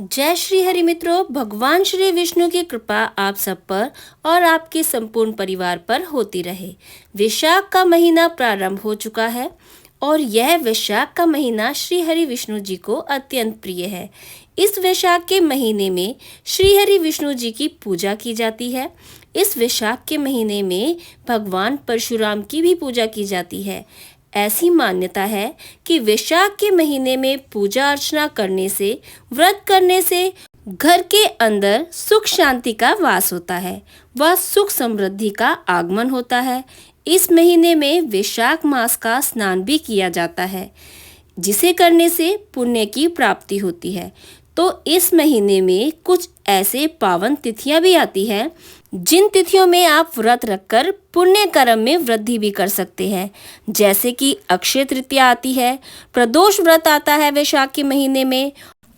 जय श्री हरि मित्रों, भगवान श्री विष्णु की कृपा आप सब पर और आपके संपूर्ण परिवार पर होती रहे। वैशाख का महीना प्रारंभ हो चुका है और यह वैशाख का महीना श्री हरि विष्णु जी को अत्यंत प्रिय है। इस वैशाख के महीने में श्री हरि विष्णु जी की पूजा की जाती है। इस वैशाख के महीने में भगवान परशुराम की भी पूजा की जाती है। ऐसी मान्यता है कि वैशाख के महीने में पूजा अर्चना करने से, व्रत करने से घर के अंदर सुख शांति का वास होता है, वह सुख समृद्धि का आगमन होता है। इस महीने में वैशाख मास का स्नान भी किया जाता है, जिसे करने से पुण्य की प्राप्ति होती है। तो इस महीने में कुछ ऐसे पावन तिथियां भी आती हैं जिन तिथियों में आप व्रत रखकर पुण्य कर्म में वृद्धि भी कर सकते हैं। जैसे कि अक्षय तृतीया आती है, प्रदोष व्रत आता है वैशाख के महीने में,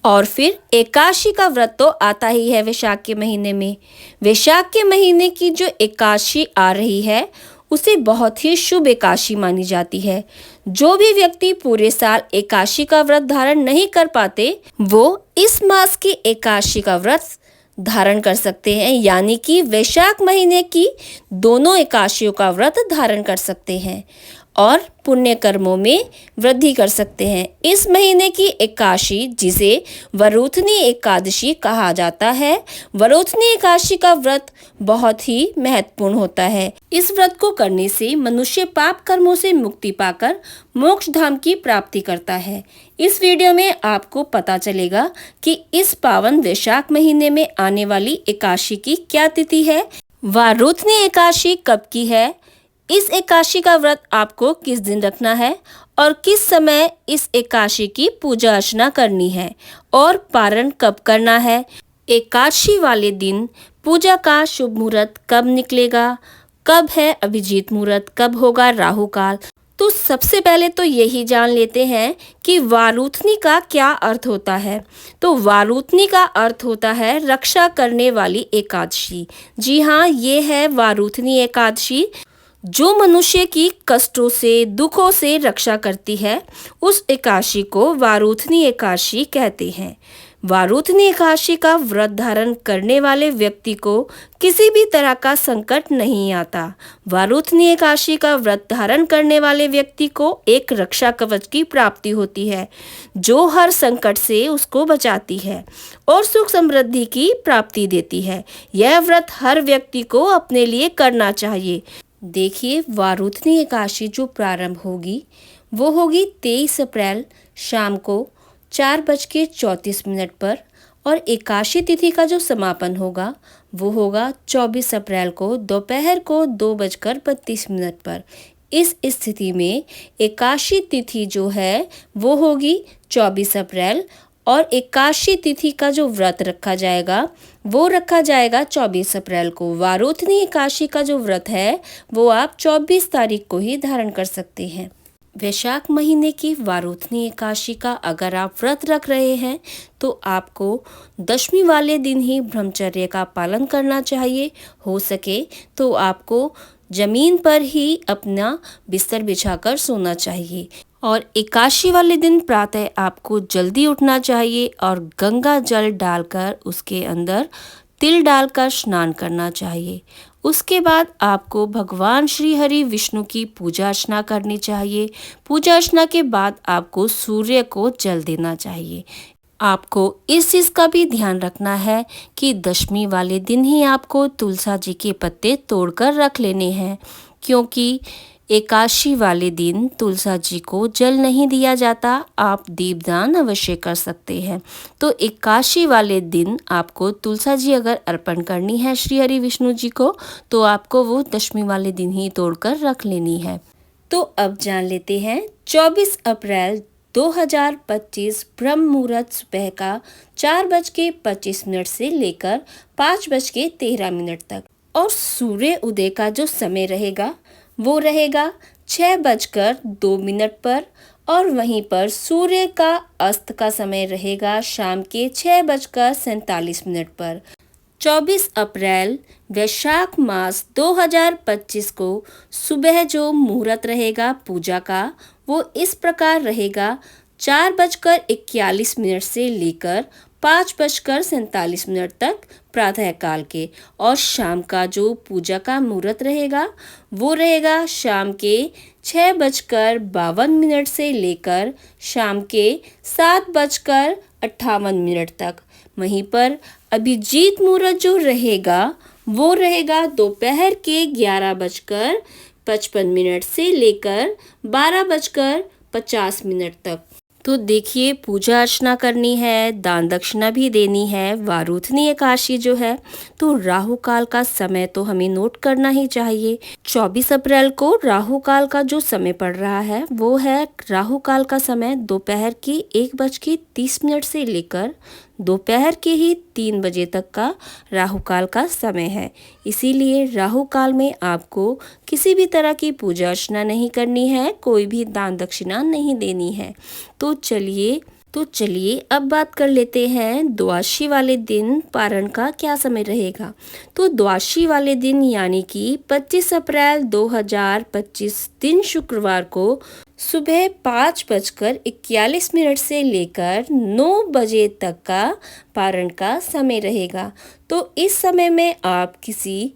और फिर एकादशी का व्रत तो आता ही है वैशाख के महीने में। वैशाख के महीने की जो एकादशी आ रही है उसे बहुत ही शुभ एकादशी मानी जाती है। जो भी व्यक्ति पूरे साल एकादशी का व्रत धारण नहीं कर पाते, वो इस मास की एकादशी का व्रत धारण कर सकते हैं, यानी कि वैशाख महीने की दोनों एकादशियों का व्रत धारण कर सकते हैं और पुण्य कर्मों में वृद्धि कर सकते हैं। इस महीने की एकादशी, जिसे वरुथनी एकादशी कहा जाता है, वरुथनी एकादशी का व्रत बहुत ही महत्वपूर्ण होता है। इस व्रत को करने से मनुष्य पाप कर्मों से मुक्ति पाकर मोक्ष धाम की प्राप्ति करता है। इस वीडियो में आपको पता चलेगा कि इस पावन वैशाख महीने में आने वाली एकादशी की क्या तिथि है, वरुथनी एकादशी कब की है, इस एकादशी का व्रत आपको किस दिन रखना है और किस समय इस एकादशी की पूजा अर्चना करनी है और पारण कब करना है, एकादशी वाले दिन पूजा का शुभ मुहूर्त कब निकलेगा, कब है अभिजीत मुहूर्त, कब होगा राहु काल। तो सबसे पहले तो यही जान लेते हैं कि वारुथनी का क्या अर्थ होता है। तो वारुथनी का अर्थ होता है रक्षा करने वाली एकादशी। जी हाँ, ये है वारुथनी एकादशी, जो मनुष्य की कष्टों से, दुखों से रक्षा करती है। उस एकादशी को वारुथनी एकादशी कहते हैं। वारुथनी एकादशी का व्रत धारण करने वाले व्यक्ति को किसी भी तरह का संकट नहीं आता। वारुथनी एकादशी का व्रत धारण करने वाले व्यक्ति को एक रक्षा कवच की प्राप्ति होती है, जो हर संकट से उसको बचाती है और सुख समृद्धि की प्राप्ति देती है। यह व्रत हर व्यक्ति को अपने लिए करना चाहिए। देखिए, वारुथनी एकादशी जो प्रारंभ होगी वो होगी 23 अप्रैल शाम को 4:34 पर, और एकादशी तिथि का जो समापन होगा वो होगा 24 अप्रैल को दोपहर को 2:32 पर। इस स्थिति में एकादशी तिथि जो है वो होगी 24 अप्रैल और एकादशी तिथि का जो व्रत रखा जाएगा वो रखा जाएगा 24 अप्रैल को। वारुथनी एकादशी का जो व्रत है वो आप 24 तारीख को ही धारण कर सकते हैं। वैशाख महीने की वारुथनी एकादशी का अगर आप व्रत रख रहे हैं तो आपको दशमी वाले दिन ही ब्रह्मचर्य का पालन करना चाहिए। हो सके तो आपको जमीन पर ही अपना बिस्तर बिछाकर सोना चाहिए और एकादशी वाले दिन प्रातः आपको जल्दी उठना चाहिए और गंगा जल डालकर उसके अंदर तिल डालकर स्नान करना चाहिए। उसके बाद आपको भगवान श्री हरि विष्णु की पूजा अर्चना करनी चाहिए। पूजा अर्चना के बाद आपको सूर्य को जल देना चाहिए। आपको इस चीज़ का भी ध्यान रखना है कि दशमी वाले दिन ही आपको तुलसा जी के पत्ते तोड़कर रख लेने हैं, क्योंकि एकादशी वाले दिन तुलसा जी को जल नहीं दिया जाता। आप दीपदान अवश्य कर सकते हैं। तो एकादशी वाले दिन आपको तुलसा जी अगर अर्पण करनी है श्री हरि विष्णु जी को, तो आपको वो दशमी वाले दिन ही तोड़कर रख लेनी है। तो अब जान लेते हैं 24 अप्रैल 2025 ब्रह्म मुहूर्त सुबह का 4:25 से लेकर 5:13 तक, और सूर्य उदय का जो समय रहेगा वो रहेगा 6:02 पर, और वहीं पर सूर्य का अस्त का समय रहेगा शाम के 6:47 पर। 24 अप्रैल वैशाख मास 2025 को सुबह जो मुहूर्त रहेगा पूजा का वो इस प्रकार रहेगा 4:41 से लेकर 5:47 तक प्रातः काल के, और शाम का जो पूजा का मुहूर्त रहेगा वो रहेगा शाम के 6:52 से लेकर शाम के 7:58 तक। वहीं पर अभिजीत मुहूर्त जो रहेगा वो रहेगा दोपहर के 11:55 से लेकर 12:50 तक। तो देखिए, पूजा अर्चना करनी है, दान दक्षिणा भी देनी है, वारूथनी एकादशी जो है, तो राहु काल का समय तो हमें नोट करना ही चाहिए। 24 अप्रैल को राहु काल का जो समय पड़ रहा है वो है, राहु काल का समय दोपहर की 1:30 से लेकर दोपहर के ही 3 बजे तक का राहु काल का समय है। इसीलिए राहु काल में आपको किसी भी तरह की पूजा अर्चना नहीं करनी है, कोई भी दान दक्षिणा नहीं देनी है। तो चलिए अब बात कर लेते हैं द्वादशी वाले दिन पारण का क्या समय रहेगा। तो द्वादशी वाले दिन यानी कि 25 अप्रैल 2025 दिन शुक्रवार को सुबह 5:41 से लेकर 9 बजे तक का पारण का समय रहेगा। तो इस समय में आप किसी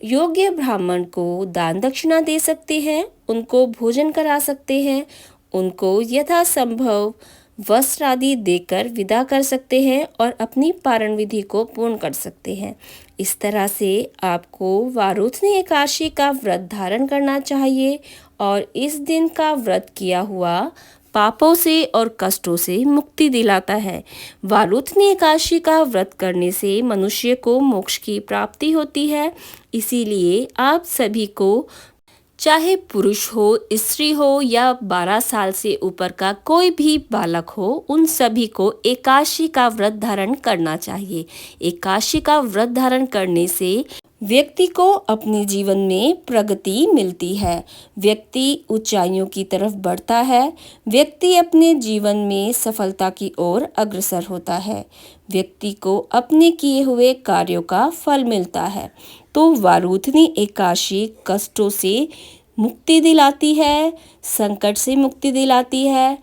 योग्य ब्राह्मण को दान दक्षिणा दे सकते हैं, उनको भोजन करा सकते हैं, उनको यथासंभव वस्त्र आदि देकर विदा कर सकते हैं और अपनी पारण विधि को पूर्ण कर सकते हैं। इस तरह से आपको वारूथनी एकादशी का व्रत धारण करना चाहिए और इस दिन का व्रत किया हुआ पापों से और कष्टों से मुक्ति दिलाता है। वारूथनी एकादशी का व्रत करने से मनुष्य को मोक्ष की प्राप्ति होती है। इसीलिए आप सभी को, चाहे पुरुष हो, स्त्री हो या 12 साल से ऊपर का कोई भी बालक हो, उन सभी को एकादशी का व्रत धारण करना चाहिए। एकादशी का व्रत धारण करने से व्यक्ति को अपने जीवन में प्रगति मिलती है, व्यक्ति ऊंचाइयों की तरफ बढ़ता है, व्यक्ति अपने जीवन में सफलता की ओर अग्रसर होता है, व्यक्ति को अपने किए हुए कार्यों का फल मिलता है। तो वारूथनी एकादशी कष्टों से मुक्ति दिलाती है, संकट से मुक्ति दिलाती है।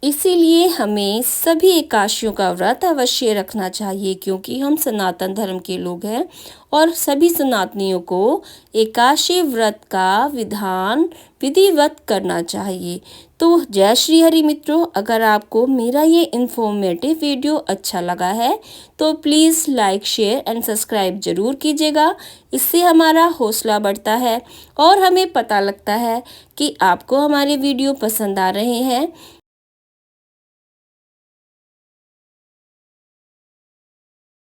इसीलिए हमें सभी एकादशियों का व्रत अवश्य रखना चाहिए, क्योंकि हम सनातन धर्म के लोग हैं और सभी सनातनियों को एकादशी व्रत का विधान विधिवत करना चाहिए। तो जय श्री हरि मित्रों, अगर आपको मेरा ये इन्फॉर्मेटिव वीडियो अच्छा लगा है तो please like, share and subscribe जरूर कीजिएगा। इससे हमारा हौसला बढ़ता है और हमें पता लगता है कि आपको हमारे वीडियो पसंद आ रहे हैं।